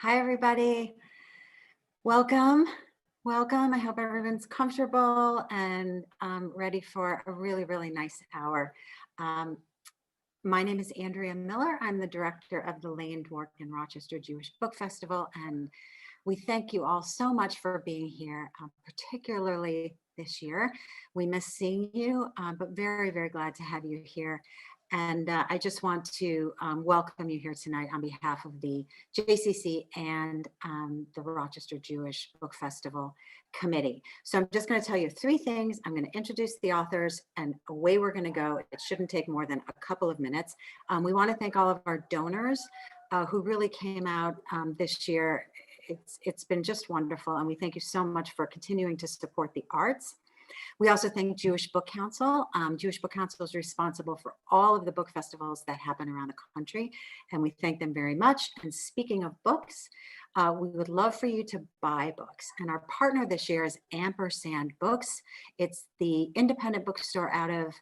Hi, everybody. Welcome. Welcome. I hope everyone's comfortable and ready for a really, really nice hour. Um, my name is Andrea Miller. I'm the director of the Lane Dworkin Rochester Jewish Book Festival, and we thank you all so much for being here, particularly this year. We miss seeing you, but very, very glad to have you here. And I just want to welcome you here tonight on behalf of the JCC and the Rochester Jewish Book Festival Committee. So I'm just going to tell you three things. I'm going to introduce the authors and away we're going to go. It shouldn't take more than a couple of minutes. We want to thank all of our donors who really came out this year. It's been just wonderful, and we thank you so much for continuing to support the arts. We also thank Jewish Book Council. Jewish Book Council is responsible for all of the book festivals that happen around the country, and we thank them very much. And speaking of books, we would love for you to buy books. And our partner this year is Ampersand Books. It's the independent bookstore out of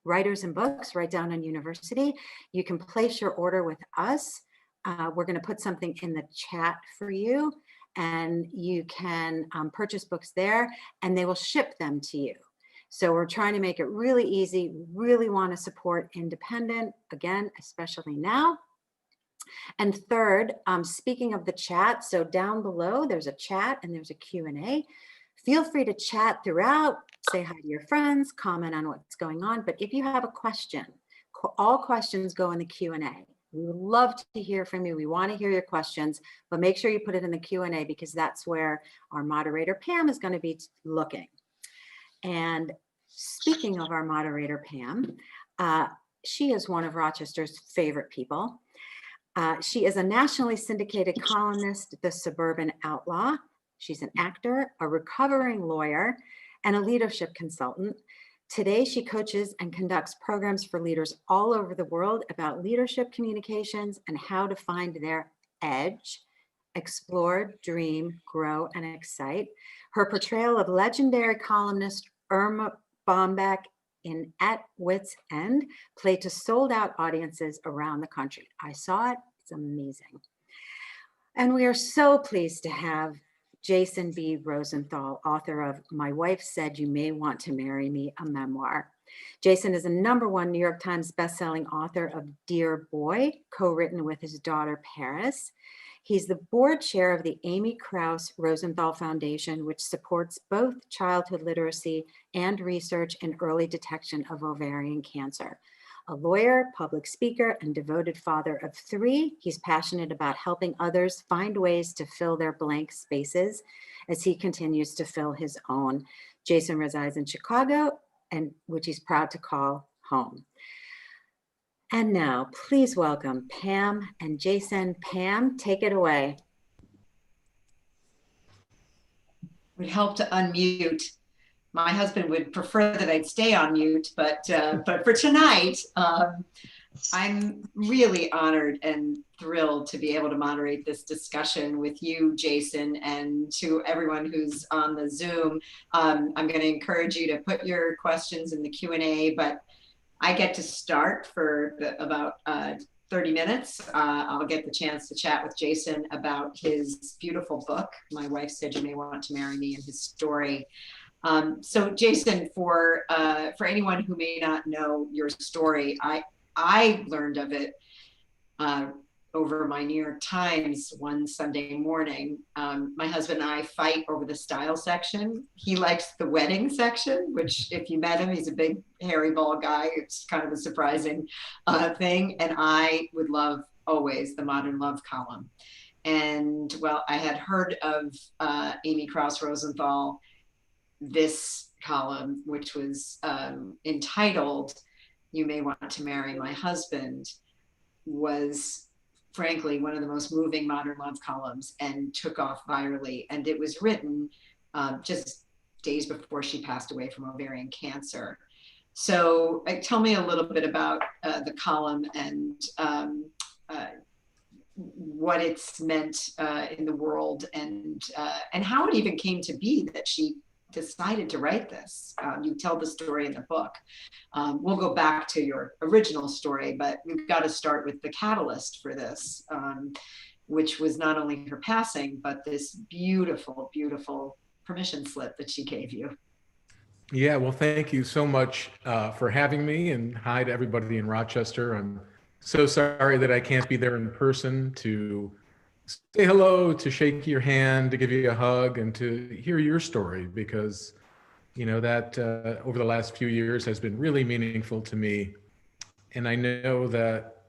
Writers and Books right down on University. You can place your order with us. We're going to put something in the chat for you, and you can purchase books there, and they will ship them to you. So we're trying to make it really easy. Really want to support independent, again, especially now. And third, speaking of the chat, so down below, there's a chat and there's a Q&A. Feel free to chat throughout, say hi to your friends, comment on what's going on. But if you have a question, all questions go in the Q&A. We would love to hear from you. We want to hear your questions, but make sure you put it in the Q&A because that's where our moderator, Pam, is going to be looking. And speaking of our moderator, Pam, she is one of Rochester's favorite people. She is a nationally syndicated columnist, the Suburban Outlaw. She's an actor, a recovering lawyer, and a leadership consultant. Today, she coaches and conducts programs for leaders all over the world about leadership communications and how to find their edge, explore, dream, grow, and excite. Her portrayal of legendary columnist Irma Bombeck in At Wit's End played to sold-out audiences around the country. I saw it. It's amazing. And we are so pleased to have Jason B. Rosenthal, author of My Wife Said You May Want to Marry Me, a memoir. Jason is a #1 New York Times bestselling author of Dear Boy, co-written with his daughter, Paris. He's the board chair of the Amy Krouse Rosenthal Foundation, which supports both childhood literacy and research in early detection of ovarian cancer. A lawyer, public speaker, and devoted father of 3, he's passionate about helping others find ways to fill their blank spaces as he continues to fill his own. Jason resides in Chicago, and which he's proud to call home. And now, please welcome Pam and Jason. Pam, take it away. Would help to unmute. My husband would prefer that I'd stay on mute, but for tonight, I'm really honored and thrilled to be able to moderate this discussion with you, Jason, and to everyone who's on the Zoom. I'm going to encourage you to put your questions in the Q&A, but I get to start for about 30 minutes. I'll get the chance to chat with Jason about his beautiful book, My Wife Said You May Want to Marry Me, and his story. So Jason, for anyone who may not know your story, I learned of it over my New York Times one Sunday morning. My husband and I fight over the style section. He likes the wedding section, which if you met him, he's a big hairy bald guy. It's kind of a surprising thing. And I would love always the Modern Love column. And well, I had heard of Amy Krouse Rosenthal, this column, which was entitled You May Want to Marry My Husband, was frankly one of the most moving modern love columns and took off virally. And it was written just days before she passed away from ovarian cancer. So tell me a little bit about the column and what it's meant in the world, and how it even came to be that she decided to write this. You tell the story in the book. We'll go back to your original story, but we've got to start with the catalyst for this. which was not only her passing, but this beautiful, beautiful permission slip that she gave you. Yeah, well, thank you so much for having me, and hi to everybody in Rochester. I'm so sorry that I can't be there in person to say hello, to shake your hand, to give you a hug, and to hear your story, because that over the last few years has been really meaningful to me. And I know that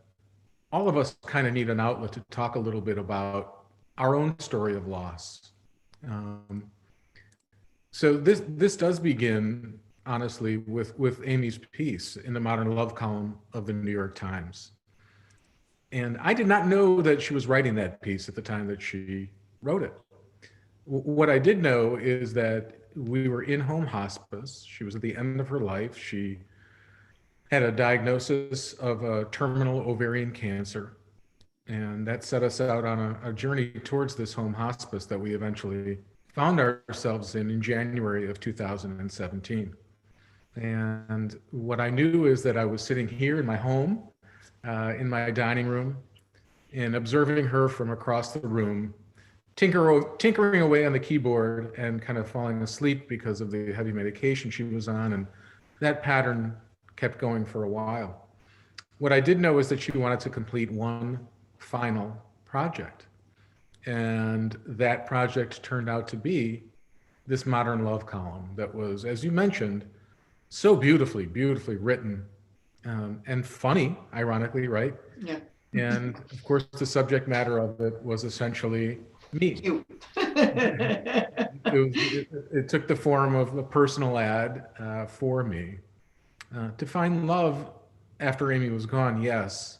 all of us kind of need an outlet to talk a little bit about our own story of loss. Um, So this does begin, honestly, with Amy's piece in the Modern Love column of the New York Times. And I did not know that she was writing that piece at the time that she wrote it. What I did know is that we were in home hospice. She was at the end of her life. She had a diagnosis of a terminal ovarian cancer. And that set us out on a journey towards this home hospice that we eventually found ourselves in January of 2017. And what I knew is that I was sitting here in my home, in my dining room, and observing her from across the room, tinkering away on the keyboard and kind of falling asleep because of the heavy medication she was on. And that pattern kept going for a while. What I did know is that she wanted to complete one final project. And that project turned out to be this Modern Love column that was, as you mentioned, so beautifully, beautifully written, and funny, ironically, right? Yeah. And of course, the subject matter of it was essentially me. You. It took the form of a personal ad for me. To find love after Amy was gone, yes,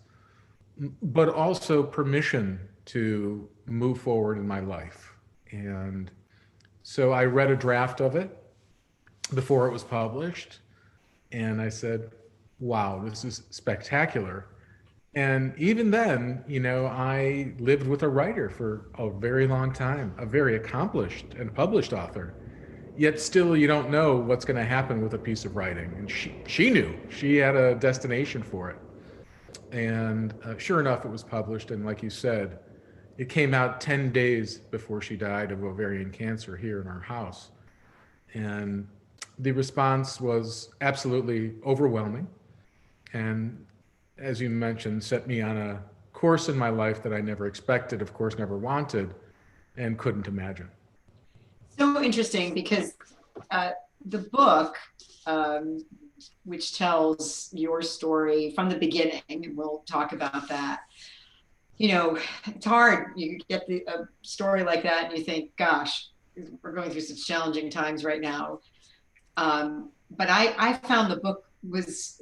but also permission to move forward in my life. And so I read a draft of it before it was published, and I said, wow, this is spectacular. And even then, I lived with a writer for a very long time, a very accomplished and published author. Yet still, you don't know what's going to happen with a piece of writing. And she knew. She had a destination for it. And sure enough, it was published. And like you said, it came out 10 days before she died of ovarian cancer here in our house. And the response was absolutely overwhelming. And as you mentioned, set me on a course in my life that I never expected, of course, never wanted, and couldn't imagine. So interesting because the book, which tells your story from the beginning, and we'll talk about that. It's hard. You get a story like that and you think, gosh, we're going through such challenging times right now. But I found the book was,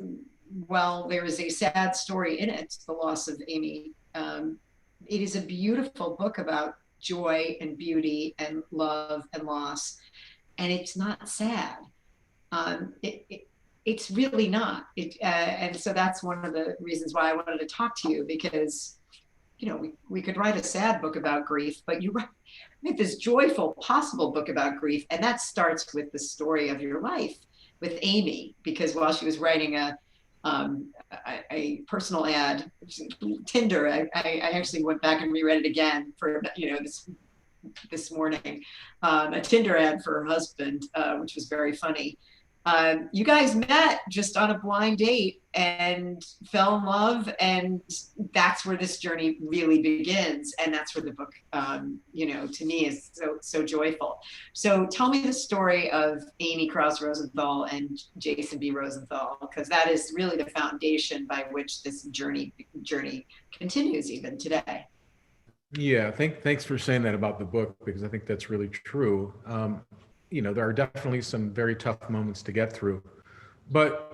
well, there is a sad story in it, the loss of Amy. It is a beautiful book about joy and beauty and love and loss. And it's not sad. It's really not. And so that's one of the reasons why I wanted to talk to you, because we could write a sad book about grief, but you write this joyful, possible book about grief. And that starts with the story of your life with Amy, because while she was writing a personal ad, Tinder, I actually went back and reread it again for, this morning, a Tinder ad for her husband, which was very funny. You guys met just on a blind date and fell in love, and that's where this journey really begins. And that's where the book, to me is so joyful. So tell me the story of Amy Krouse Rosenthal and Jason B. Rosenthal, because that is really the foundation by which this journey continues even today. Yeah, thanks for saying that about the book, because I think that's really true. There are definitely some very tough moments to get through. But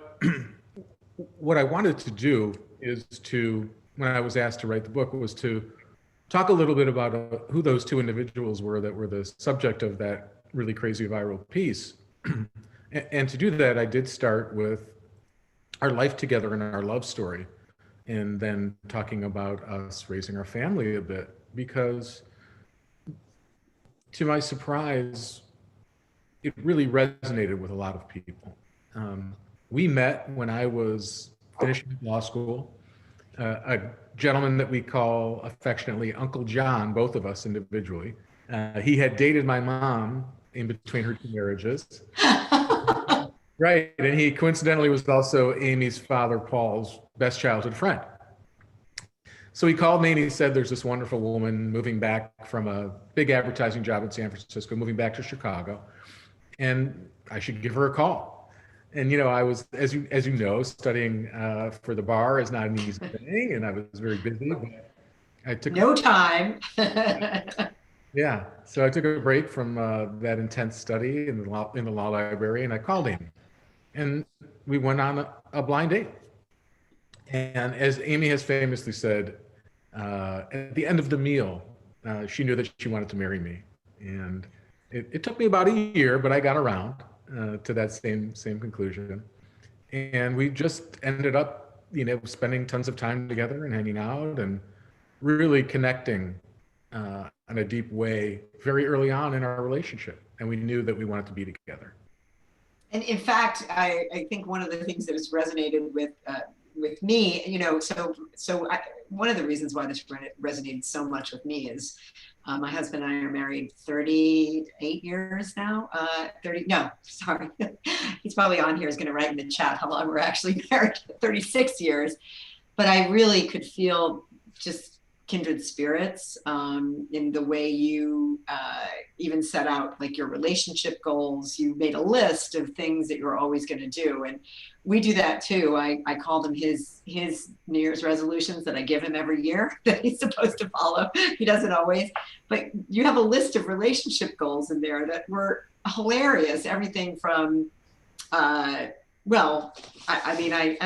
what I wanted to do is when I was asked to write the book, was to talk a little bit about who those two individuals were that were the subject of that really crazy viral piece. And to do that, I did start with our life together and our love story, and then talking about us raising our family a bit, because to my surprise, it really resonated with a lot of people. We met when I was finishing law school, a gentleman that we call affectionately Uncle John, both of us individually. He had dated my mom in between her two marriages. Right. And he coincidentally was also Amy's father, Paul's best childhood friend. So he called me and he said, there's this wonderful woman moving back from a big advertising job in San Francisco, moving back to Chicago, and I should give her a call. And, you know, I was, as you know, studying for the bar is not an easy thing. And I was very busy, but I took no time. Yeah. So I took a break from that intense study in the law library, and I called him, and we went on a blind date. And as Amy has famously said, at the end of the meal, she knew that she wanted to marry me. And it took me about a year, but I got around to that same conclusion. And we just ended up, you know, spending tons of time together and hanging out and really connecting in a deep way very early on in our relationship. And we knew that we wanted to be together. And in fact, I think one of the things that has resonated with me, you know, one of the reasons why this resonated so much with me is my husband and I are married 38 years now. He's probably on here, is going to write in the chat how long we're actually married, 36 years. But I really could feel just kindred spirits in the way you even set out like your relationship goals. You made a list of things that you're always going to do, and we do that too. I call them his New Year's resolutions that I give him every year that he's supposed to follow. He doesn't always, but you have a list of relationship goals in there that were hilarious. Everything from well, I mean, I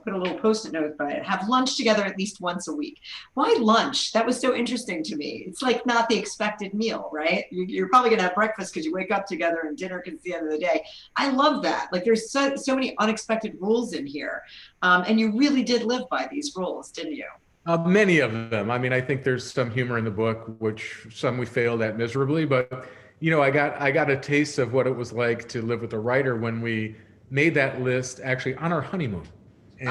put a little post-it note by it. Have lunch together at least once a week. Why lunch? That was so interesting to me. It's like not the expected meal, right? You're probably gonna have breakfast because you wake up together, and dinner because it's the end of the day. I love that. Like there's so many unexpected rules in here. And you really did live by these rules, didn't you? Many of them. I mean, I think there's some humor in the book, which some we failed at miserably, but you know, I got a taste of what it was like to live with a writer when we made that list actually on our honeymoon. And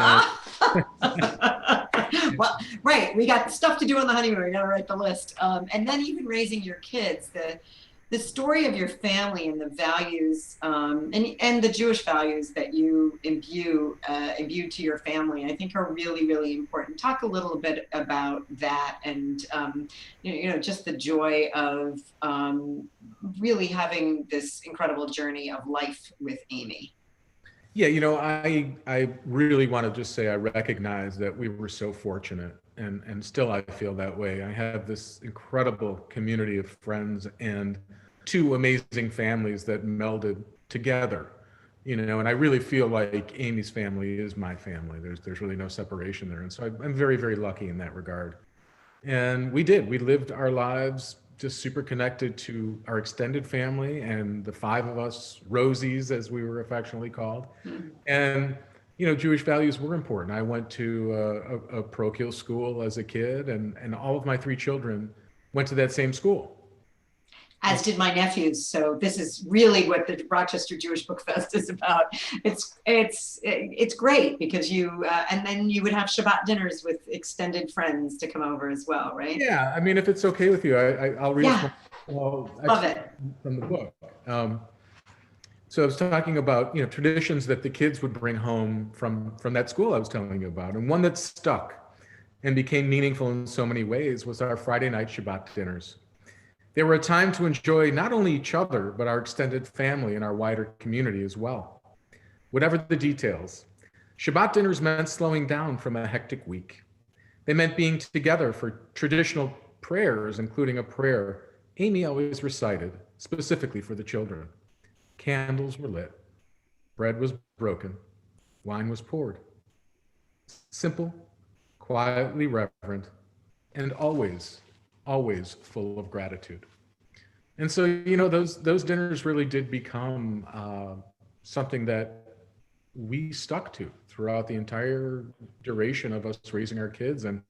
well, right. We got stuff to do on the honeymoon. We got to write the list. And then even raising your kids, the story of your family and the values and the Jewish values that you imbue to your family, I think are really, really important. Talk a little bit about that and, you know, just the joy of really having this incredible journey of life with Amy. yeah, you know, I really want to just say I recognize that we were so fortunate, and still I feel that way. I have this incredible community of friends and two amazing families that melded together, you know, and I really feel like Amy's family is my family. There's really no separation there. And so I'm very, very lucky in that regard. And we lived our lives just super connected to our extended family and the five of us, Rosies, as we were affectionately called. And, you know, Jewish values were important. I went to a parochial school as a kid, and all of my three children went to that same school. As did my nephews. So this is really what the Rochester Jewish Book Fest is about. It's great because you and then you would have Shabbat dinners with extended friends to come over as well, right? Yeah, I mean, if it's okay with you, I'll read Yeah. Love excerpt it. from the book. So I was talking about, you know, traditions that the kids would bring home from that school I was telling you about, and one that stuck and became meaningful in so many ways was our Friday night Shabbat dinners. They were a time to enjoy not only each other, but our extended family and our wider community as well. Whatever the details, Shabbat dinners meant slowing down from a hectic week. They meant being together for traditional prayers, including a prayer Amy always recited specifically for the children. Candles were lit, bread was broken, wine was poured. Simple, quietly reverent, and always full of gratitude. And so, you know, those dinners really did become something that we stuck to throughout the entire duration of us raising our kids. And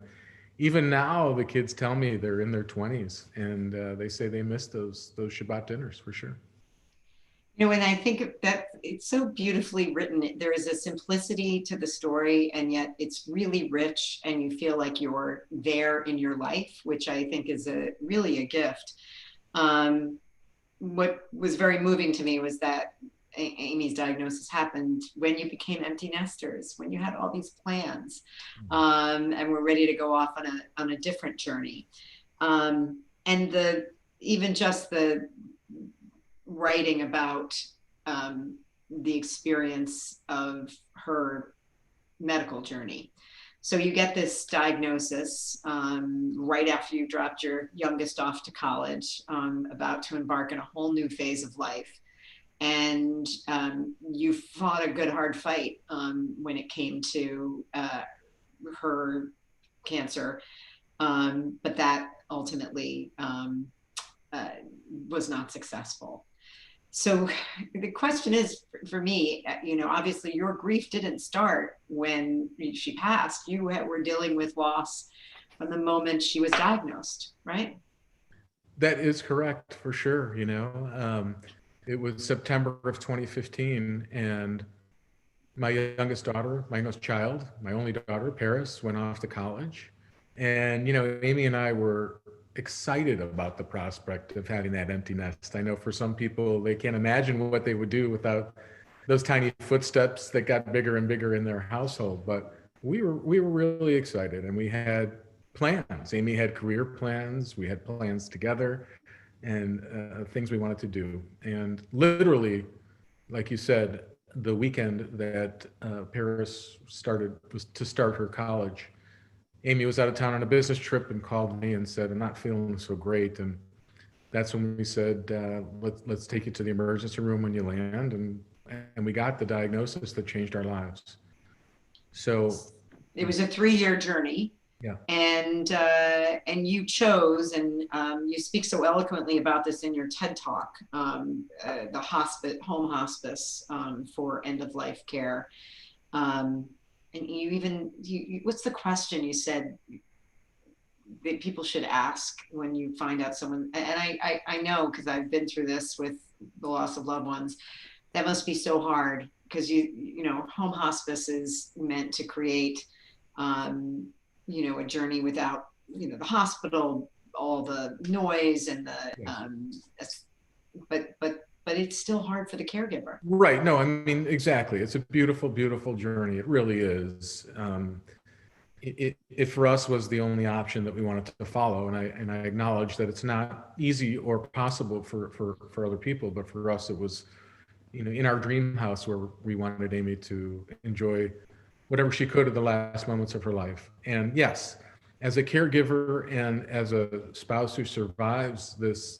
even now, the kids tell me they're in their 20s, and they say they miss those Shabbat dinners for sure. You know, and I think that it's so beautifully written. There is a simplicity to the story, and yet it's really rich, and you feel like you're there in your life, which I think is really a gift. What was very moving to me was that Amy's diagnosis happened when you became empty nesters, when you had all these plans, and were ready to go off on a different journey. And even just the writing about the experience of her medical journey. So you get this diagnosis right after you dropped your youngest off to college, about to embark on a whole new phase of life. And you fought a good hard fight when it came to her cancer, but that ultimately was not successful. So the question is, for me, you know, obviously your grief didn't start when she passed. You were dealing with loss from the moment she was diagnosed, right? That is correct, for sure. You know, it was September of 2015, and my youngest daughter, my youngest child, my only daughter, Paris, went off to college. And, you know, Amy and I were excited about the prospect of having that empty nest. I know for some people, they can't imagine what they would do without those tiny footsteps that got bigger and bigger in their household. But we were really excited, and we had plans. Amy had career plans. We had plans together, and things we wanted to do. And literally, like you said, the weekend that Paris was to start her college, Amy was out of town on a business trip and called me and said, "I'm not feeling so great." And that's when we said, let's take you to the emergency room when you land. And we got the diagnosis that changed our lives. So it was a 3-year journey. Yeah. And you chose, and you speak so eloquently about this in your TED Talk, the home hospice for end of life care. And what's the question you said that people should ask when you find out someone? And I know, because I've been through this with the loss of loved ones, that must be so hard, because you know, home hospice is meant to create, you know, a journey without, you know, the hospital, all the noise and but it's still hard for the caregiver. Right. No, I mean, exactly. It's a beautiful, beautiful journey. It really is. It for us was the only option that we wanted to follow. And I acknowledge that it's not easy or possible for other people, but for us, it was, you know, in our dream house where we wanted Amy to enjoy whatever she could at the last moments of her life. And yes, as a caregiver and as a spouse who survives this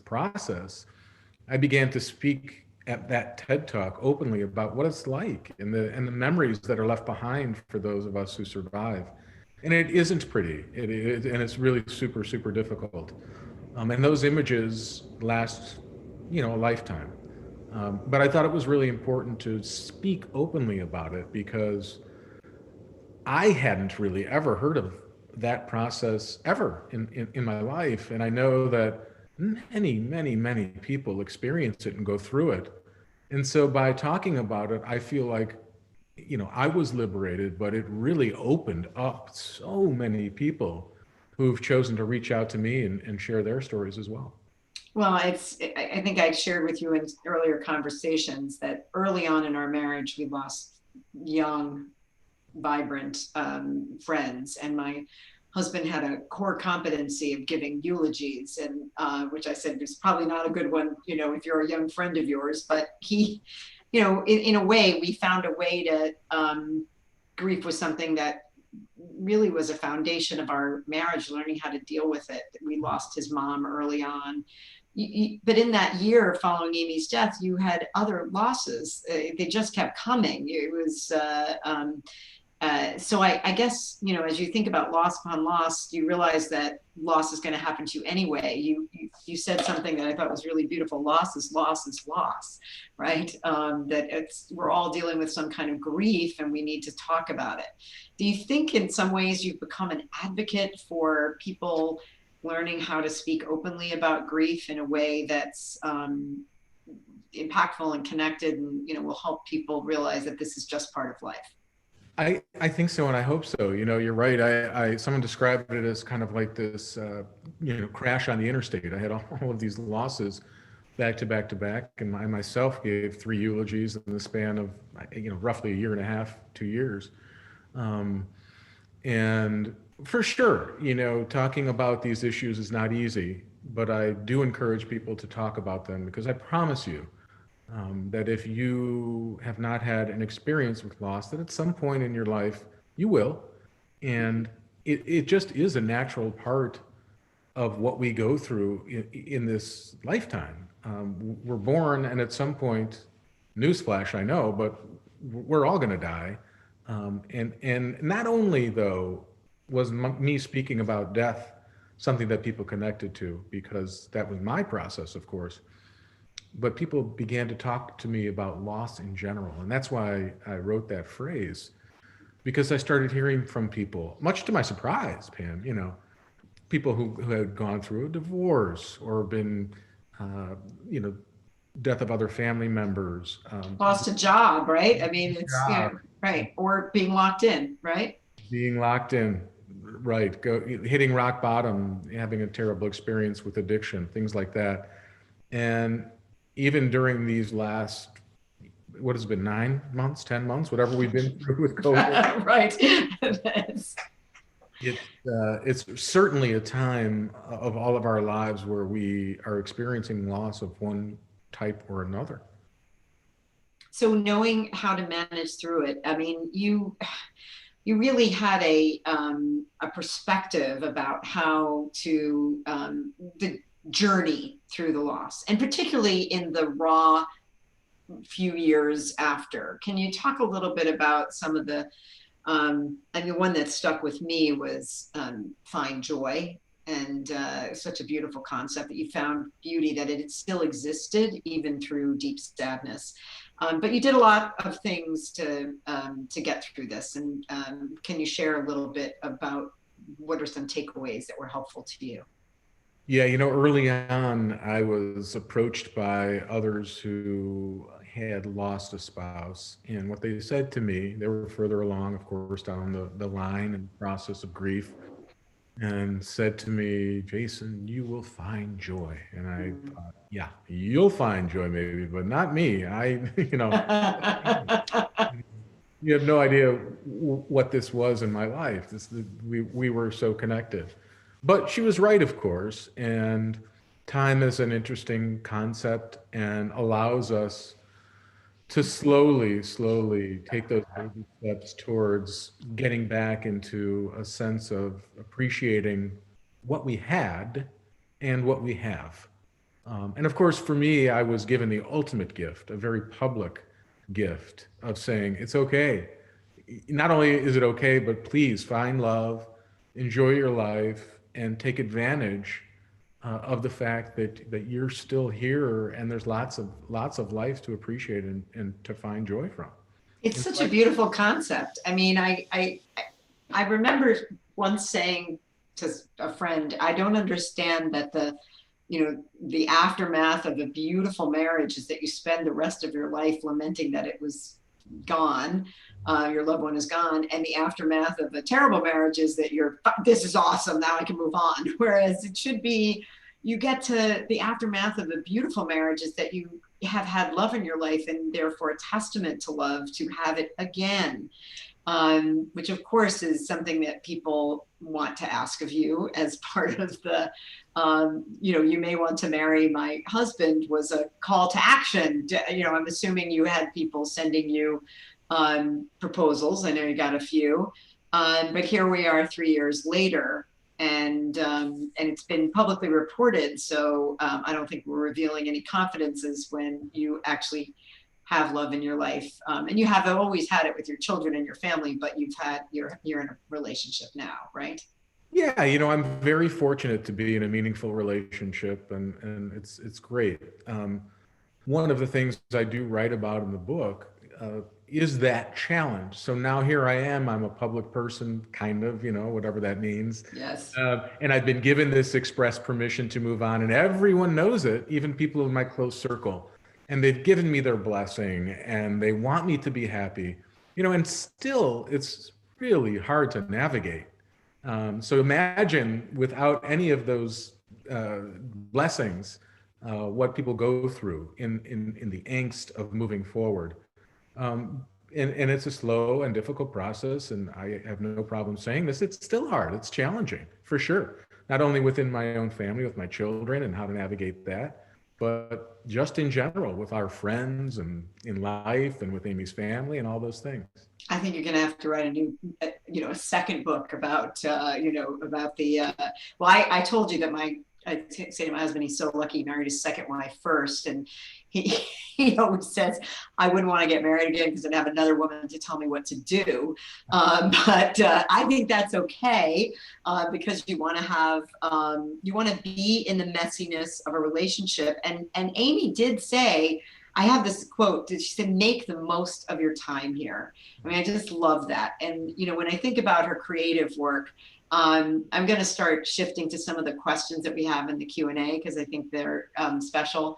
process, I began to speak at that TED Talk openly about what it's like and the memories that are left behind for those of us who survive. And it isn't pretty. And it's really super, super difficult. And those images last, you know, a lifetime. But I thought it was really important to speak openly about it, because I hadn't really ever heard of that process ever in my life. And I know that many, many, many people experience it and go through it. And so by talking about it, I feel like, you know, I was liberated, but it really opened up so many people who've chosen to reach out to me and share their stories as well. Well, I think I shared with you in earlier conversations that early on in our marriage, we lost young, vibrant friends. And my husband had a core competency of giving eulogies, and which I said was probably not a good one, you know, if you're a young friend of yours. But he, you know, in a way, we found a way to, grief was something that really was a foundation of our marriage, learning how to deal with it. We lost his mom early on. But in that year following Amy's death, you had other losses. They just kept coming. It was, so I guess, you know, as you think about loss upon loss, you realize that loss is going to happen to you anyway. You said something that I thought was really beautiful. Loss is loss is loss, right? That we're all dealing with some kind of grief, and we need to talk about it. Do you think in some ways you've become an advocate for people learning how to speak openly about grief in a way that's impactful and connected, and will help people realize that this is just part of life. I think so, and I hope so. You're right. I someone described it as kind of like this, crash on the interstate. I had all of these losses back to back to back, and I myself gave 3 eulogies in the span of, roughly a year and a half, 2 years. And for sure, talking about these issues is not easy, but I do encourage people to talk about them, because I promise you, that if you have not had an experience with loss, that at some point in your life you will. And it just is a natural part of what we go through in this lifetime. We're born, and at some point, newsflash, I know, but we're all going to die. And not only, though, was me speaking about death something that people connected to, because that was my process, of course, but people began to talk to me about loss in general. And that's why I wrote that phrase, because I started hearing from people, much to my surprise, Pam, people who had gone through a divorce or been, death of other family members. Lost a job, right? I mean, it's, right. Or being locked in, right? Being locked in, right. Hitting rock bottom, having a terrible experience with addiction, things like that. And even during these last, what has it been, 9 months, 10 months, whatever we've been through with COVID. Right. It's certainly a time of all of our lives where we are experiencing loss of one type or another. So knowing how to manage through it, I mean, you really had a perspective about how to the journey through the loss, and particularly in the raw few years after. Can you talk a little bit about some of the, the one that stuck with me was find joy, and such a beautiful concept that you found beauty, that it still existed even through deep sadness. But you did a lot of things to get through this. And can you share a little bit about what are some takeaways that were helpful to you? Yeah, early on, I was approached by others who had lost a spouse. And what they said to me, they were further along, of course, down the line and process of grief, and said to me, Jason, you will find joy. And I thought, yeah, you'll find joy maybe, but not me. You have no idea what this was in my life. We were so connected. But she was right, of course. And time is an interesting concept and allows us to slowly take those baby steps towards getting back into a sense of appreciating what we had and what we have. And of course, for me, I was given the ultimate gift, a very public gift of saying, it's okay. Not only is it okay, but please find love, enjoy your life, and take advantage of the fact that you're still here, and there's lots of life to appreciate and to find joy from. It's such a beautiful concept. I mean, I remember once saying to a friend, I don't understand that the aftermath of a beautiful marriage is that you spend the rest of your life lamenting that it was gone, your loved one is gone, and the aftermath of a terrible marriage is that this is awesome, now I can move on. Whereas it should be, you get to the aftermath of a beautiful marriage is that you have had love in your life, and therefore a testament to love to have it again. Which of course is something that people want to ask of you as part of the, you may want to marry my husband was a call to action. I'm assuming you had people sending you proposals. I know you got a few, but here we are 3 years later, and it's been publicly reported. So I don't think we're revealing any confidences when you actually have love in your life, and you have always had it with your children and your family, but you're in a relationship now, right? Yeah, I'm very fortunate to be in a meaningful relationship, and it's great. One of the things I do write about in the book is that challenge. So now here I am, I'm a public person, kind of, whatever that means. Yes. And I've been given this express permission to move on, and everyone knows it, even people in my close circle. and they've given me their blessing and they want me to be happy, and still it's really hard to navigate. So imagine without any of those blessings, what people go through in the angst of moving forward. And it's a slow and difficult process, and I have no problem saying this. It's still hard. It's challenging, for sure. Not only within my own family, with my children and how to navigate that, but just in general with our friends and in life and with Amy's family and all those things. I think you're going to have to write a new, a second book about, about the, well, I told you that I say to my husband, he's so lucky he married his second wife first. And he always says, I wouldn't want to get married again because I'd have another woman to tell me what to do. But I think that's okay because you want to have, you want to be in the messiness of a relationship. And Amy did say, I have this quote that she said, make the most of your time here. I mean, I just love that. And, when I think about her creative work, I'm going to start shifting to some of the questions that we have in the Q&A because I think they're special.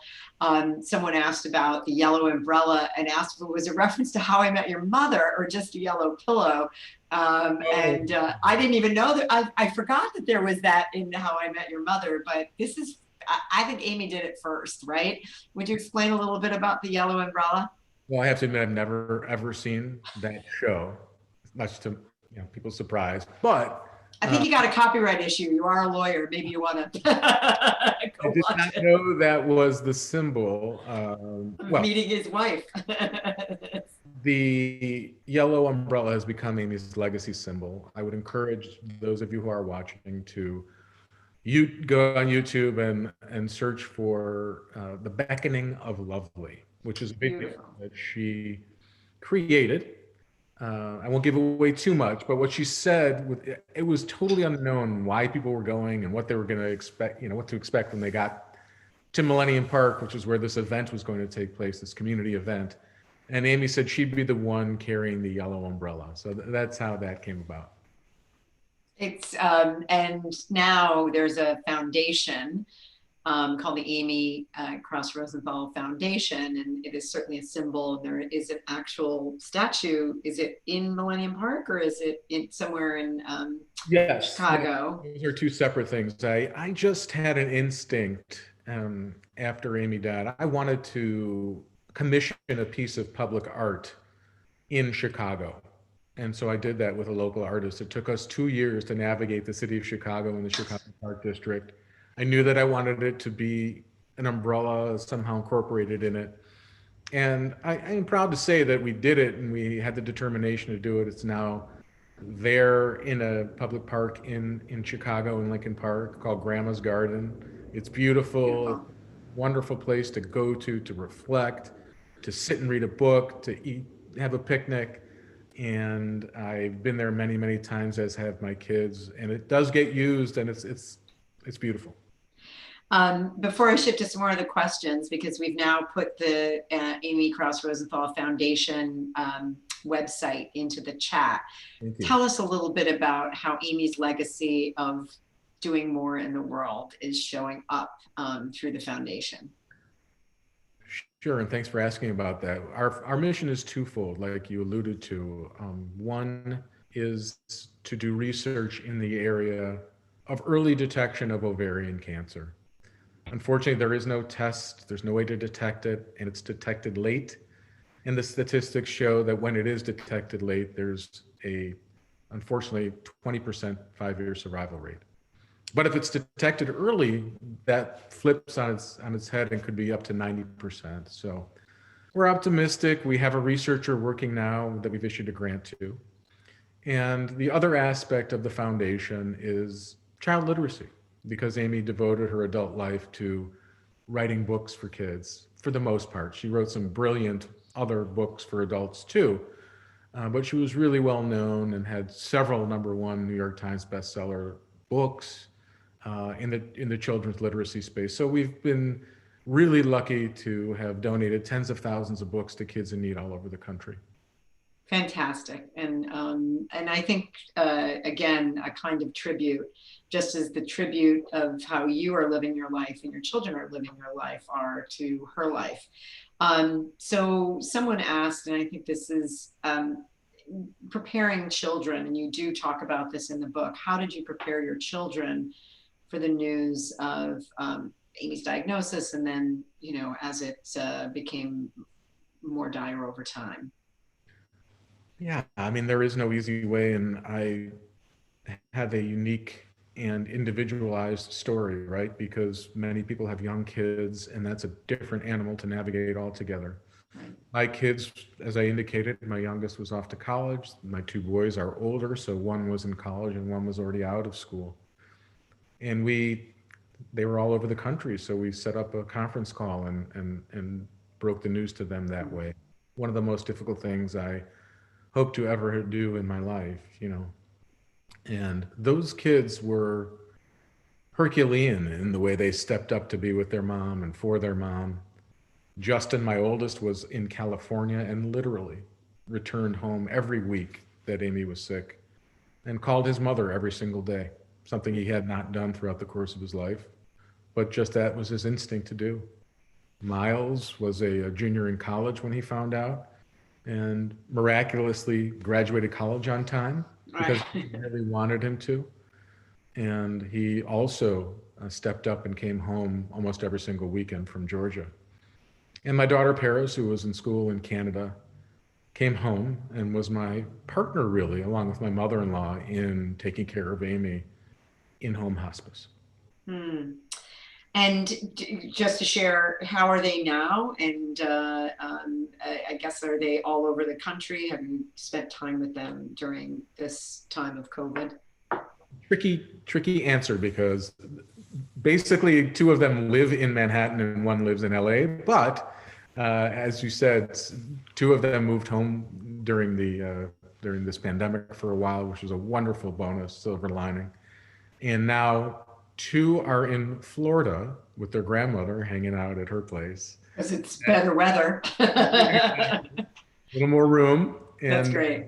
Someone asked about the yellow umbrella and asked if it was a reference to How I Met Your Mother or just a yellow pillow. And I didn't even know that. I forgot that there was that in How I Met Your Mother, but this is, I think Amy did it first, right? Would you explain a little bit about the yellow umbrella? Well, I have to admit, I've never ever seen that show, much to people's surprise. But I think you got a copyright issue. You are a lawyer. Maybe you want to I did not know that was the symbol. Meeting his wife. The yellow umbrella has become Amy's legacy symbol. I would encourage those of you who are watching to go on YouTube and search for The Beckoning of Lovely, which is a big deal that she created. I won't give away too much, but what she said, it was totally unknown why people were going and what they were going to expect, what to expect when they got to Millennium Park, which is where this event was going to take place, this community event. And Amy said she'd be the one carrying the yellow umbrella. So that's how that came about. It's and now there's a foundation called the Amy Krouse Rosenthal Foundation, and it is certainly a symbol. There is an actual statue. Is it in Millennium Park or is it somewhere in Yes, Chicago? Those are two separate things. I just had an instinct after Amy died. I wanted to commission a piece of public art in Chicago. And so I did that with a local artist. It took us 2 years to navigate the city of Chicago and the Chicago Park District. I knew that I wanted it to be an umbrella somehow incorporated in it. And I am proud to say that we did it and we had the determination to do it. It's now there in a public park in Chicago, in Lincoln Park, called Grandma's Garden. It's beautiful, wonderful place to go to reflect, to sit and read a book, to eat, have a picnic. And I've been there many, many times, as have my kids, and it does get used, and it's beautiful. Before I shift to some more of the questions, because we've now put the Amy Krouse Rosenthal Foundation website into the chat. Tell us a little bit about how Amy's legacy of doing more in the world is showing up through the foundation. Sure, and thanks for asking about that. Our mission is twofold, like you alluded to. One is to do research in the area of early detection of ovarian cancer. Unfortunately, there is no test, there's no way to detect it, and it's detected late. And the statistics show that when it is detected late, there's unfortunately, 20% 5-year survival rate. But if it's detected early, that flips on its head and could be up to 90%. So we're optimistic. We have a researcher working now that we've issued a grant to. And the other aspect of the foundation is child literacy, because Amy devoted her adult life to writing books for kids, for the most part. She wrote some brilliant other books for adults too, but she was really well known and had several #1 New York Times bestseller books in the children's literacy space. So we've been really lucky to have donated tens of thousands of books to kids in need all over the country. Fantastic. And I think, again, a kind of tribute, just as the tribute of how you are living your life and your children are living your life are to her life. So someone asked, and I think this is preparing children, and you do talk about this in the book. How did you prepare your children for the news of Amy's diagnosis, and then, as it became more dire over time? Yeah, I mean, there is no easy way, and I have a unique and individualized story, right? Because many people have young kids, and that's a different animal to navigate altogether. Right. My kids, as I indicated, my youngest was off to college. My two boys are older, so one was in college and one was already out of school. And they were all over the country, so we set up a conference call and broke the news to them that way. One of the most difficult things I hope to ever do in my life. And those kids were Herculean in the way they stepped up to be with their mom and for their mom. Justin, my oldest, was in California and literally returned home every week that Amy was sick and called his mother every single day, something he had not done throughout the course of his life, but just that was his instinct to do. Miles was a junior in college when he found out, and miraculously graduated college on time because he really wanted him to. And he also stepped up and came home almost every single weekend from Georgia. And my daughter Paris, who was in school in Canada, came home and was my partner, really, along with my mother-in-law, in taking care of Amy in home hospice. And just to share, how are they now? And I guess, are they all over the country? Have you spent time with them during this time of COVID? Tricky answer, because basically two of them live in Manhattan and one lives in LA. But as you said, two of them moved home during this pandemic for a while, which was a wonderful bonus, silver lining. And now two are in Florida with their grandmother, hanging out at her place. Because it's better weather. A little more room. And That's great.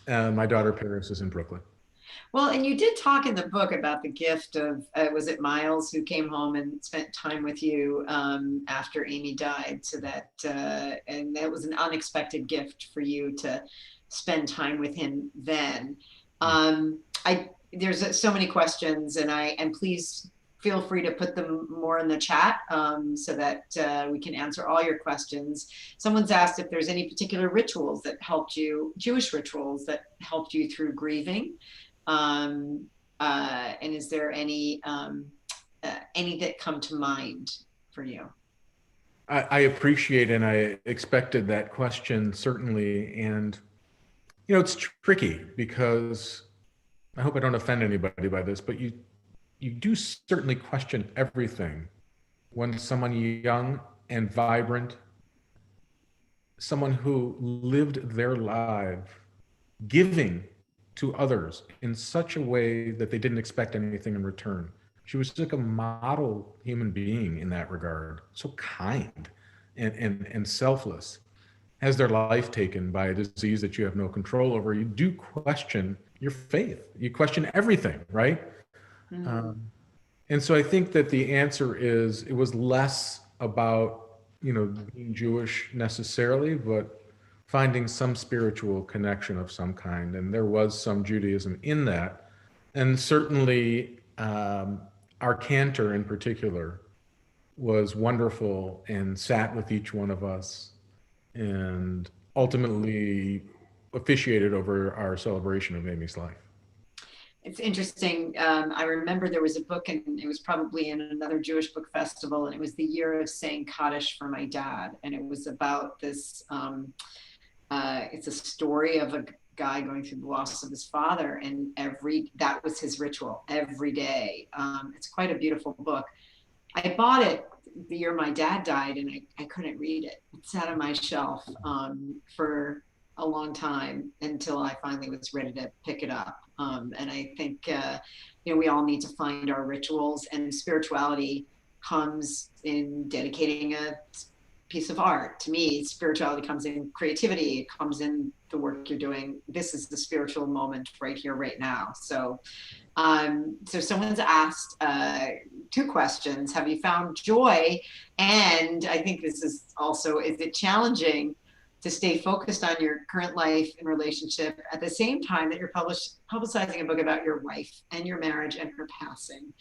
My daughter Paris is in Brooklyn. Well, and you did talk in the book about the gift of, was it Miles, who came home and spent time with you after Amy died, so that, and that was an unexpected gift for you to spend time with him then. There's so many questions, and please feel free to put them more in the chat so that we can answer all your questions. Someone's asked if there's any particular rituals that helped you, Jewish rituals that helped you through grieving. And is there any that come to mind for you? I appreciate, and I expected that question, certainly. And, it's tricky, because I hope I don't offend anybody by this, but you do certainly question everything when someone young and vibrant, someone who lived their life giving to others in such a way that they didn't expect anything in return. She was like a model human being in that regard, so kind and selfless. Has their life taken by a disease that you have no control over, you do question your faith. You question everything, right? And so I think that the answer is, it was less about, being Jewish necessarily, but finding some spiritual connection of some kind. And there was some Judaism in that. And certainly our cantor in particular was wonderful and sat with each one of us and ultimately officiated over our celebration of Amy's life. It's interesting. I remember there was a book, and it was probably in another Jewish book festival, and it was the year of saying Kaddish for my dad. And it was about this, it's a story of a guy going through the loss of his father, and that was his ritual every day. It's quite a beautiful book. I bought it the year my dad died, and I couldn't read it. It sat on my shelf for a long time until I finally was ready to pick it up. And I think, we all need to find our rituals, and spirituality comes in dedicating a piece of art. To me, spirituality comes in creativity. It comes in the work you're doing. This is the spiritual moment right here, right now. So, so someone's asked 2 questions. Have you found joy? And I think this is also, is it challenging to stay focused on your current life and relationship at the same time that you're publicizing a book about your wife and your marriage and her passing?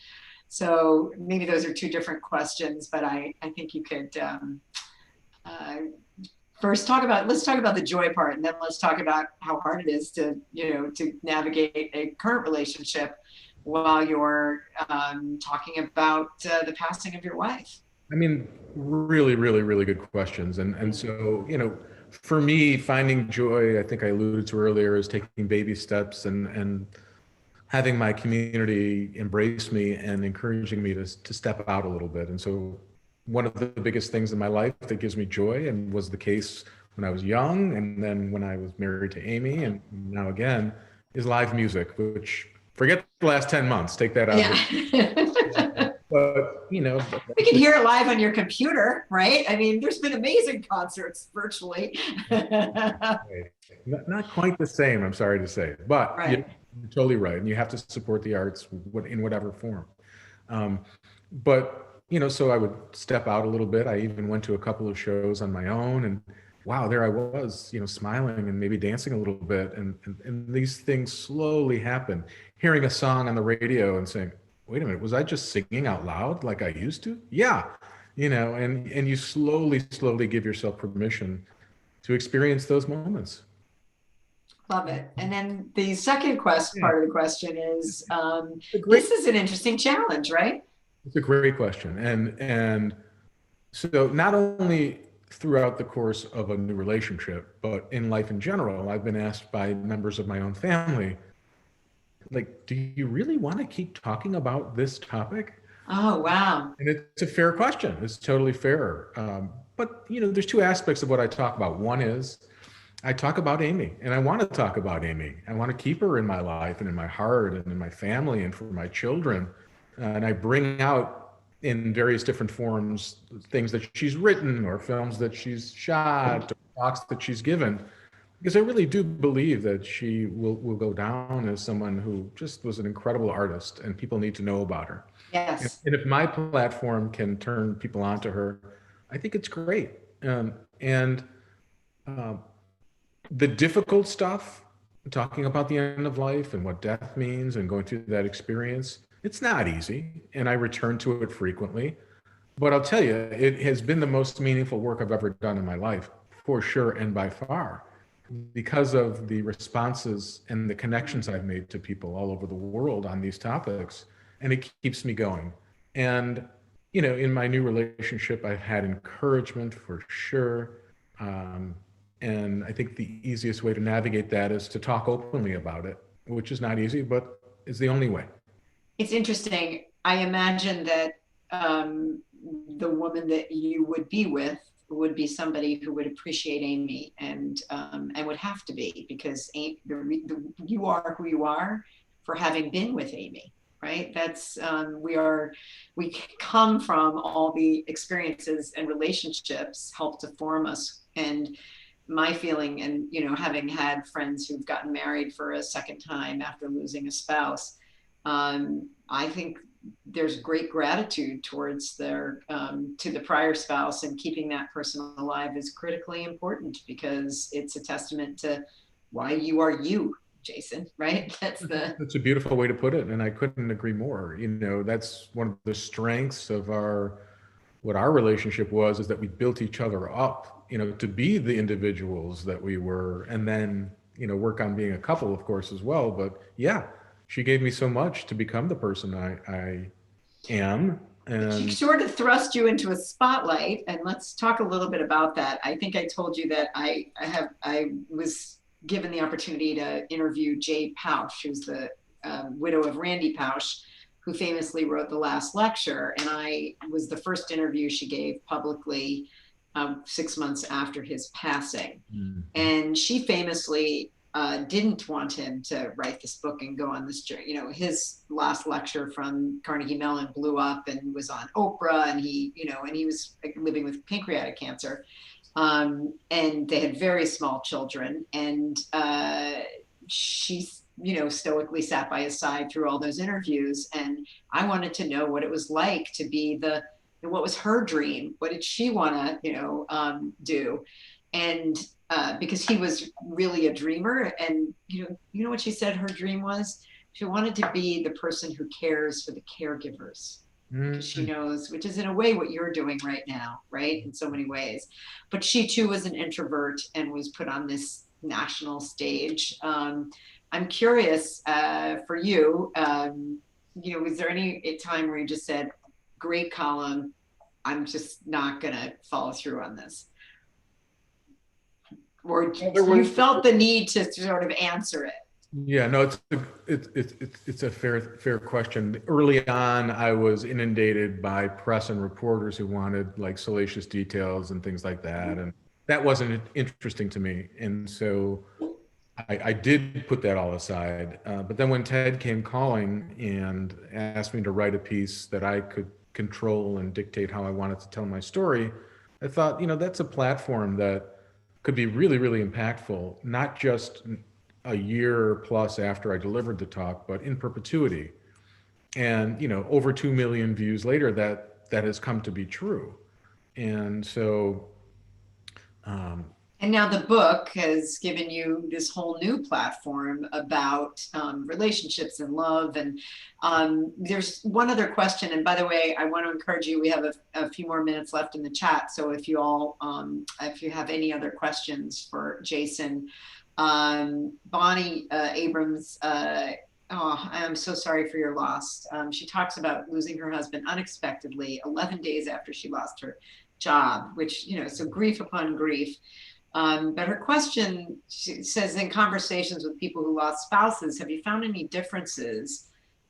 So maybe those are 2 different questions, but I think you could first let's talk about the joy part, and then let's talk about how hard it is to, to navigate a current relationship while you're talking about the passing of your wife. I mean, really, really, really good questions. And so, for me, finding joy, I think I alluded to earlier, is taking baby steps and having my community embrace me and encouraging me to step out a little bit. And so one of the biggest things in my life that gives me joy, and was the case when I was young, and then when I was married to Amy, and now again, is live music, which, forget the last 10 months, take that out. Yeah. But, we can hear it live on your computer, right? I mean, there's been amazing concerts virtually. Not quite the same, I'm sorry to say, but right. You're totally right. And you have to support the arts in whatever form. But, so I would step out a little bit. I even went to a couple of shows on my own, and wow, there I was, smiling and maybe dancing a little bit. And these things slowly happen. Hearing a song on the radio and saying, wait a minute, was I just singing out loud like I used to? Yeah. And you slowly give yourself permission to experience those moments. Love it. And then the second part of the question is, this is an interesting challenge, right? It's a great question. And so not only throughout the course of a new relationship, but in life in general, I've been asked by members of my own family, like, do you really want to keep talking about this topic? Oh, wow. And it's a fair question. It's totally fair. But, there's 2 aspects of what I talk about. One is I talk about Amy, and I want to talk about Amy. I want to keep her in my life and in my heart and in my family and for my children. And I bring out in various different forms things that she's written, or films that she's shot, or talks that she's given, because I really do believe that she will go down as someone who just was an incredible artist, and people need to know about her. Yes. And if my platform can turn people onto her, I think it's great. The difficult stuff, talking about the end of life and what death means and going through that experience, it's not easy, and I return to it frequently. But I'll tell you, it has been the most meaningful work I've ever done in my life, for sure, and by far, because of the responses and the connections I've made to people all over the world on these topics, and it keeps me going. And, in my new relationship, I've had encouragement for sure. And I think the easiest way to navigate that is to talk openly about it, which is not easy, but is the only way. It's interesting. I imagine that the woman that you would be with would be somebody who would appreciate Amy, and would have to be, because you are who you are for having been with Amy, right? That's we come from all the experiences and relationships help to form us. And my feeling, and having had friends who've gotten married for a second time after losing a spouse, I think there's great gratitude towards to the prior spouse, and keeping that person alive is critically important, because it's a testament to why you are you, Jason, right? That's a beautiful way to put it, and I couldn't agree more. That's one of the strengths of what our relationship was, is that we built each other up, to be the individuals that we were, and then, work on being a couple, of course, as well. But yeah, she gave me so much to become the person I am. And she sort of thrust you into a spotlight, and let's talk a little bit about that. I think I told you that I was given the opportunity to interview Jay Pausch, who's the widow of Randy Pausch, who famously wrote The Last Lecture. And I was the first interview she gave publicly 6 months after his passing. Mm-hmm. And she famously didn't want him to write this book and go on this journey. His last lecture from Carnegie Mellon blew up and was on Oprah, and he was living with pancreatic cancer. And they had very small children. And she, stoically sat by his side through all those interviews. And I wanted to know what it was like to be what was her dream? What did she want to, do? And because he was really a dreamer. And, you know what she said her dream was? She wanted to be the person who cares for the caregivers. Because she knows, which is in a way what you're doing right now, right? In so many ways. But she too was an introvert and was put on this national stage. I'm curious for you, was there any time where you just said, great column, I'm just not gonna follow through on this? Or you felt the need to sort of answer it? Yeah, no, it's a fair question. Early on, I was inundated by press and reporters who wanted like salacious details and things like that, and that wasn't interesting to me. And so I did put that all aside. But then when Ted came calling and asked me to write a piece that I could control and dictate how I wanted to tell my story, I thought, that's a platform that could be really, really impactful, not just a year plus after I delivered the talk, but in perpetuity. And, over 2 million views later, that has come to be true. And so, and now the book has given you this whole new platform about relationships and love. And there's one other question. And by the way, I want to encourage you, we have a few more minutes left in the chat. So if you all, if you have any other questions for Jason, Bonnie Abrams, I am so sorry for your loss. She talks about losing her husband unexpectedly 11 days after she lost her job, which, so grief upon grief. But her question, she says, in conversations with people who lost spouses, have you found any differences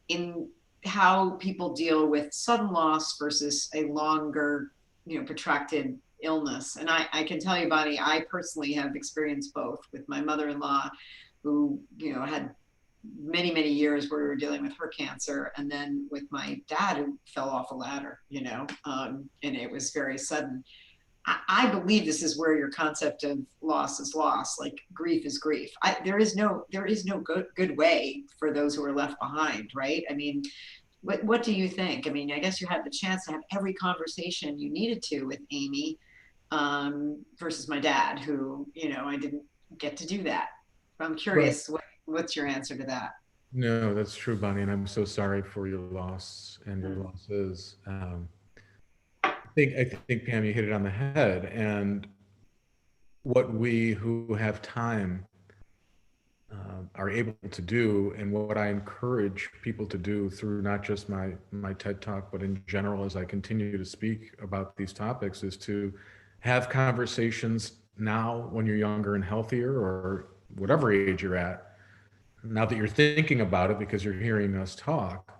in how people deal with sudden loss versus a longer, protracted illness? And I can tell you, Bonnie, I personally have experienced both with my mother-in-law, who, had many, many years where we were dealing with her cancer, and then with my dad, who fell off a ladder, and it was very sudden. I believe this is where your concept of loss is loss, like grief is grief. There is no good way for those who are left behind, right? I mean, what do you think? I mean, I guess you had the chance to have every conversation you needed to with Amy, versus my dad, who, I didn't get to do that. I'm curious, what's your answer to that? No, that's true, Bonnie, and I'm so sorry for your loss and your losses. I think Pam, you hit it on the head. And what we who have time are able to do, and what I encourage people to do through not just my TED Talk, but in general as I continue to speak about these topics, is to have conversations now when you're younger and healthier, or whatever age you're at, now that you're thinking about it because you're hearing us talk,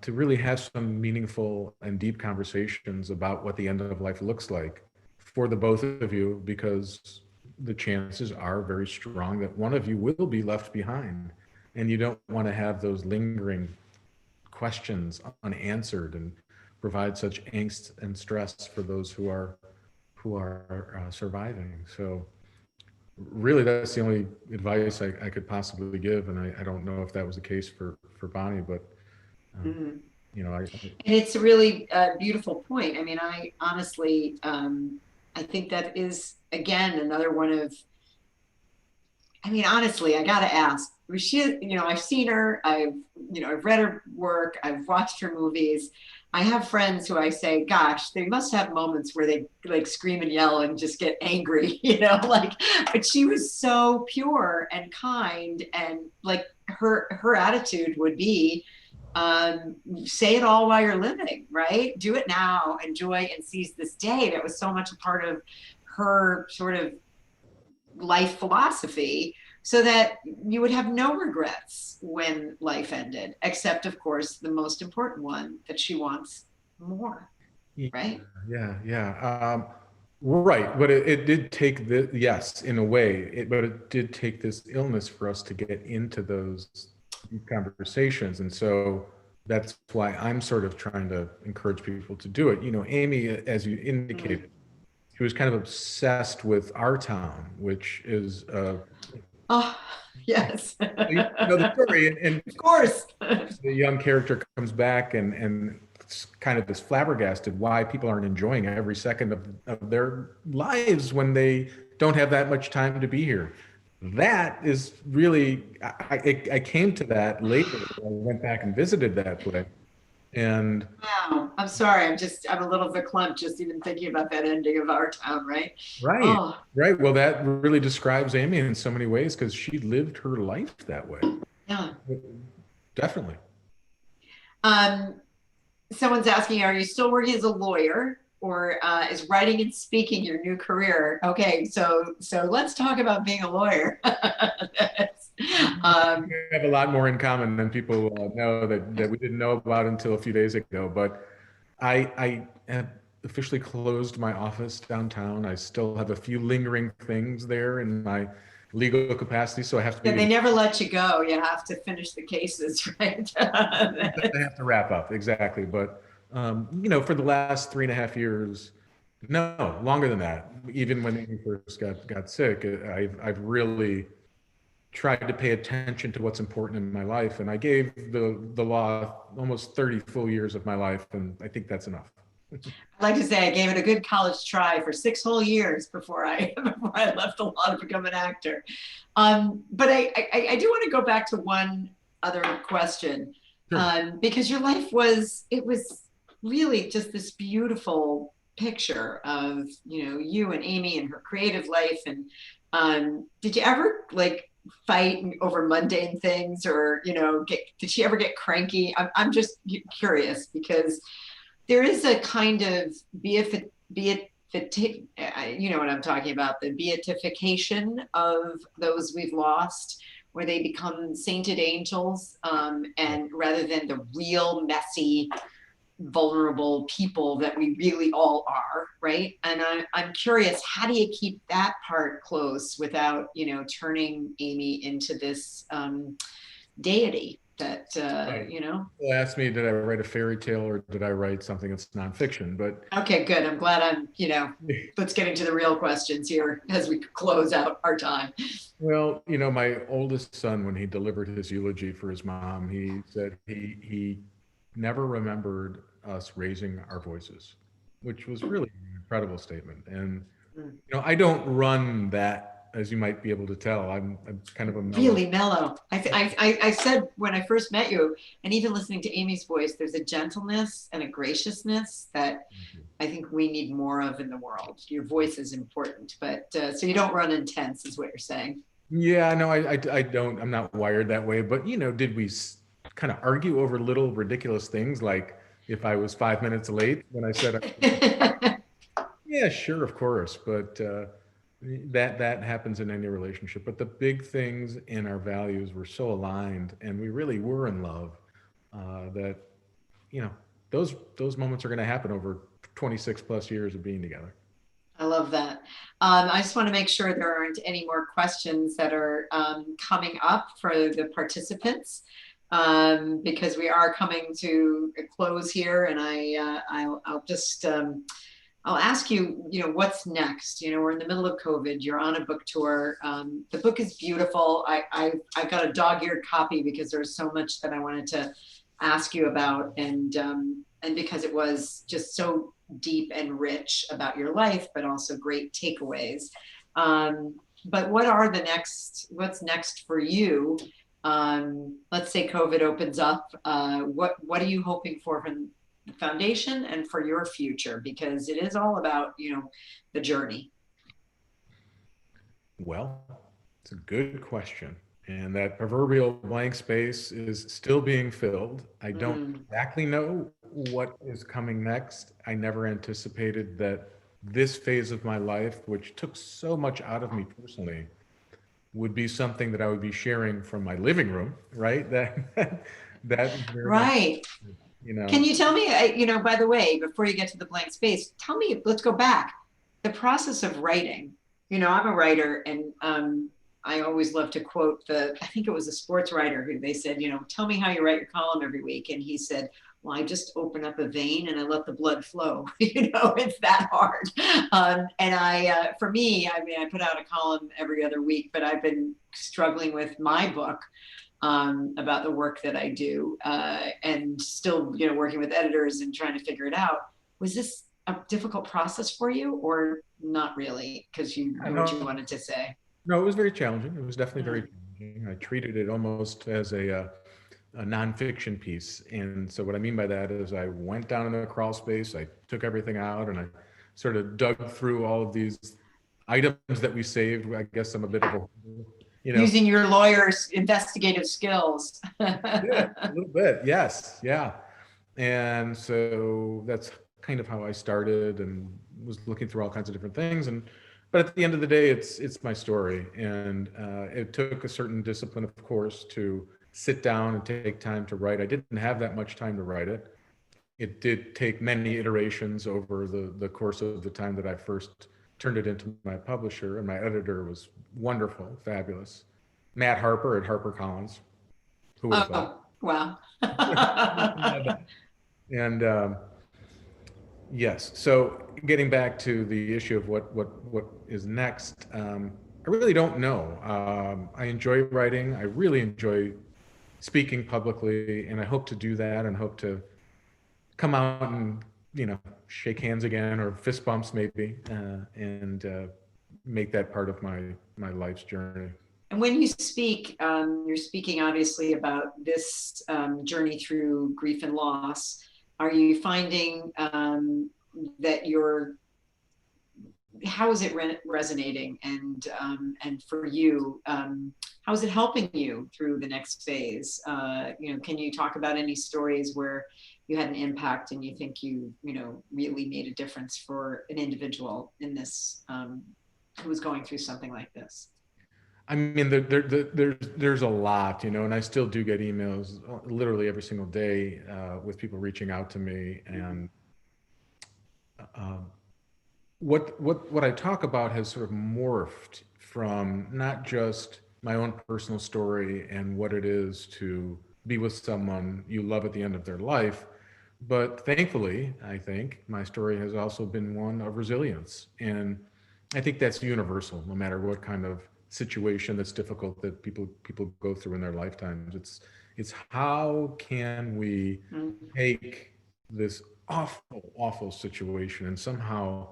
to really have some meaningful and deep conversations about what the end of life looks like for the both of you, because the chances are very strong that one of you will be left behind, and you don't want to have those lingering questions unanswered and provide such angst and stress for those who are surviving. So really, that's the only advice I could possibly give, and I don't know if that was the case for Bonnie, but and it's a really beautiful point. I mean, I honestly, I think that is, again, another one of, I mean, honestly, I got to ask, I've seen her, I've read her work, I've watched her movies. I have friends who I say, gosh, they must have moments where they like scream and yell and just get angry, but she was so pure and kind, and like her attitude would be, say it all while you're living, right? Do it now, enjoy and seize this day. That was so much a part of her sort of life philosophy, so that you would have no regrets when life ended, except of course the most important one, that she wants more, right? Yeah. Right, but it did take yes, in a way, but it did take this illness for us to get into those conversations. And so that's why I'm sort of trying to encourage people to do it. Amy, as you indicated, she was kind of obsessed with Our Town, which is Oh, yes. you know the story, and Of course. the young character comes back and it's kind of this flabbergasted why people aren't enjoying every second of their lives when they don't have that much time to be here. That is really, I came to that later. I went back and visited that play. And Wow. I'm sorry. I'm a little verklempt just even thinking about that ending of Our Town, right? right, Oh, right. Well, that really describes Amy in so many ways because she lived her life that way. yeah. Definitely. Um, Someone's asking, are you still working as a lawyer, or is writing and speaking your new career? Okay, so let's talk about being a lawyer. We have a lot more in common than people know that we didn't know about until a few days ago. But I have officially closed my office downtown. I still have a few lingering things there in my legal capacity, so I have to Yeah, be. they never let you go. You have to finish the cases, right? I have to wrap up exactly. But you know, for the last 3.5 years, no, longer than that. Even when Amy first got sick, I've really tried to pay attention to what's important in my life, and I gave the law almost 30 full years of my life, and I think that's enough. I'd like to say I gave it a good college try for 6 whole years before I before I left the law to become an actor. But I do want to go back to one other question, Sure. because your life was really just this beautiful picture of you and Amy and her creative life. And did you ever like fight over mundane things, or did she ever get cranky? I'm just curious because there is a kind of you know what I'm talking about, the beatification of those we've lost, where they become sainted angels, and rather than the real messy, vulnerable people that we really all are, right? And I'm curious, how do you keep that part close without turning Amy into this deity that Right. People ask me, did I write a fairy tale or did I write something that's nonfiction? But Okay, good. I'm glad let's get into the real questions here as we close out our time. well, my oldest son, when he delivered his eulogy for his mom, he said he never remembered us raising our voices, which was really an incredible statement. And Mm. I don't run that, as you might be able to tell. I'm kind of a mellow. Really mellow. I said when I first met you, and even listening to Amy's voice, there's a gentleness and a graciousness that I think we need more of in the world. Your voice is important, but so you don't run intense, is what you're saying. Yeah, no, I don't. I'm not wired that way. But did we kind of argue over little ridiculous things, like if I was 5 minutes late when I said, yeah, sure, of course. But that happens in any relationship. But the big things in our values were so aligned, and we really were in love, that you know those moments are going to happen over 26 plus years of being together. I love that. I just want to make sure there aren't any more questions that are coming up for the participants, because we are coming to a close here, and I'll just I'll ask you, what's next? We're in the middle of COVID. You're on a book tour. The book is beautiful. I got a dog-eared copy because there's so much that I wanted to ask you about, and because it was just so deep and rich about your life, but also great takeaways. But what's next for you? Let's say COVID opens up. What are you hoping for from the foundation and for your future? Because it is all about, the journey. Well, it's a good question. And that proverbial blank space is still being filled. I don't exactly know what is coming next. I never anticipated that this phase of my life, which took so much out of me personally, would be something that I would be sharing from my living room, right? That is very much, Right. you know. Can you tell me, by the way, before you get to the blank space, tell me, let's go back. The process of writing. I'm a writer, and I always love to quote I think it was a sports writer who they said, tell me how you write your column every week. And he said, well, I just open up a vein and I let the blood flow. It's that hard. And for me, I mean, I put out a column every other week, but I've been struggling with my book about the work that I do, and still, working with editors and trying to figure it out. Was this a difficult process for you, or not really, because you knew what you wanted to say? No, it was very challenging. It was definitely very challenging. I treated it almost as a nonfiction piece. And so what I mean by that is I went down in the crawl space, I took everything out, and I sort of dug through all of these items that we saved. I guess I'm a bit of a, using your lawyer's investigative skills. Yeah, a little bit. Yes. Yeah. And so that's kind of how I started, and was looking through all kinds of different things. But at the end of the day, it's my story. And it took a certain discipline, of course, to sit down and take time to write. I didn't have that much time to write it. It did take many iterations over the course of the time that I first turned it into my publisher, and my editor was wonderful, fabulous. Matt Harper at HarperCollins. Who would have thought? Wow. And yes, so getting back to the issue of what is next, I really don't know. I enjoy writing. I really enjoy speaking publicly, and I hope to do that, and hope to come out and shake hands again, or fist bumps maybe, and make that part of my life's journey. And when you speak, you're speaking obviously about this journey through grief and loss. Are you finding that how is it resonating, and for you, how is it helping you through the next phase? Can you talk about any stories where you had an impact and you think you really made a difference for an individual in this, who was going through something like this? I mean, there's a lot, and I still do get emails literally every single day with people reaching out to me. And what I talk about has sort of morphed from not just my own personal story and what it is to be with someone you love at the end of their life, but thankfully, I think my story has also been one of resilience. And I think that's universal, no matter what kind of situation that's difficult that people go through in their lifetimes. It's how can we take this awful situation and somehow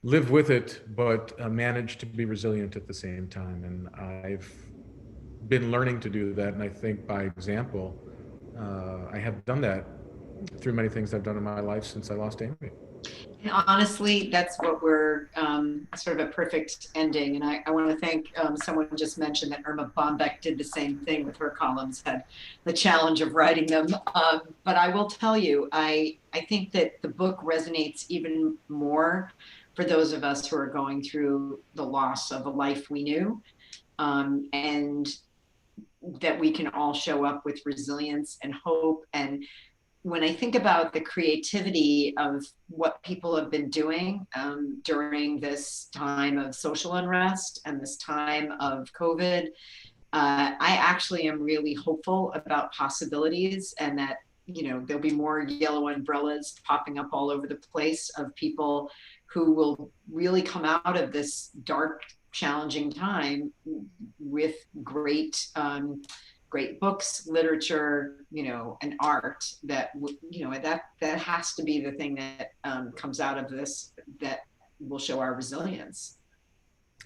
live with it, but manage to be resilient at the same time. And I've been learning to do that, and I think by example, I have done that through many things I've done in my life since I lost Amy. And honestly, that's what we're sort of a perfect ending. And I want to thank someone just mentioned that Irma Bombeck did the same thing with her columns, had the challenge of writing them. But I will tell you, I think that the book resonates even more for those of us who are going through the loss of a life we knew, and that we can all show up with resilience and hope. And when I think about the creativity of what people have been doing during this time of social unrest and this time of COVID, I actually am really hopeful about possibilities, and that there'll be more yellow umbrellas popping up all over the place of people who will really come out of this dark, challenging time with great books, literature, and art that has to be the thing that comes out of this, that will show our resilience.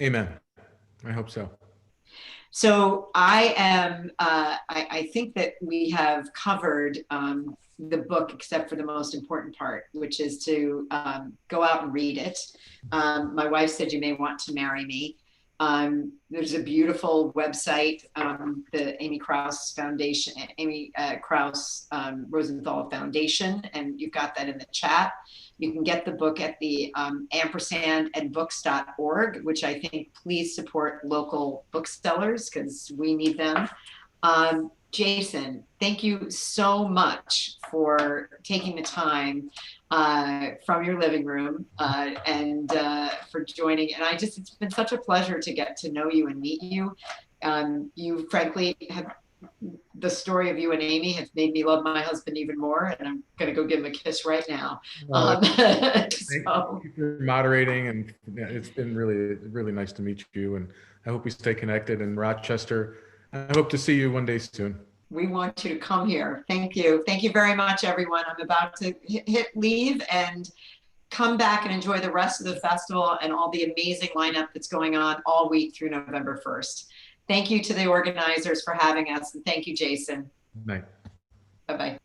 Amen. I hope so. So I think that we have covered the book, except for the most important part, which is to go out and read it. My wife said, you may want to marry me. There's a beautiful website, the Amy Krouse Foundation, Amy Krouse Rosenthal Foundation, and you've got that in the chat. You can get the book at the &andbooks.org, which I think, please support local booksellers because we need them. Jason, thank you so much for taking the time from your living room and for joining. And it's been such a pleasure to get to know you and meet you. You frankly have, the story of you and Amy has made me love my husband even more, and I'm going to go give him a kiss right now. Thank you for moderating, and it's been really, really nice to meet you, and I hope we stay connected in Rochester. I hope to see you one day soon. We want you to come here. Thank you. Thank you very much, everyone. I'm about to hit leave and come back and enjoy the rest of the festival and all the amazing lineup that's going on all week through November 1st. Thank you to the organizers for having us, and thank you, Jason. Night. Bye-bye.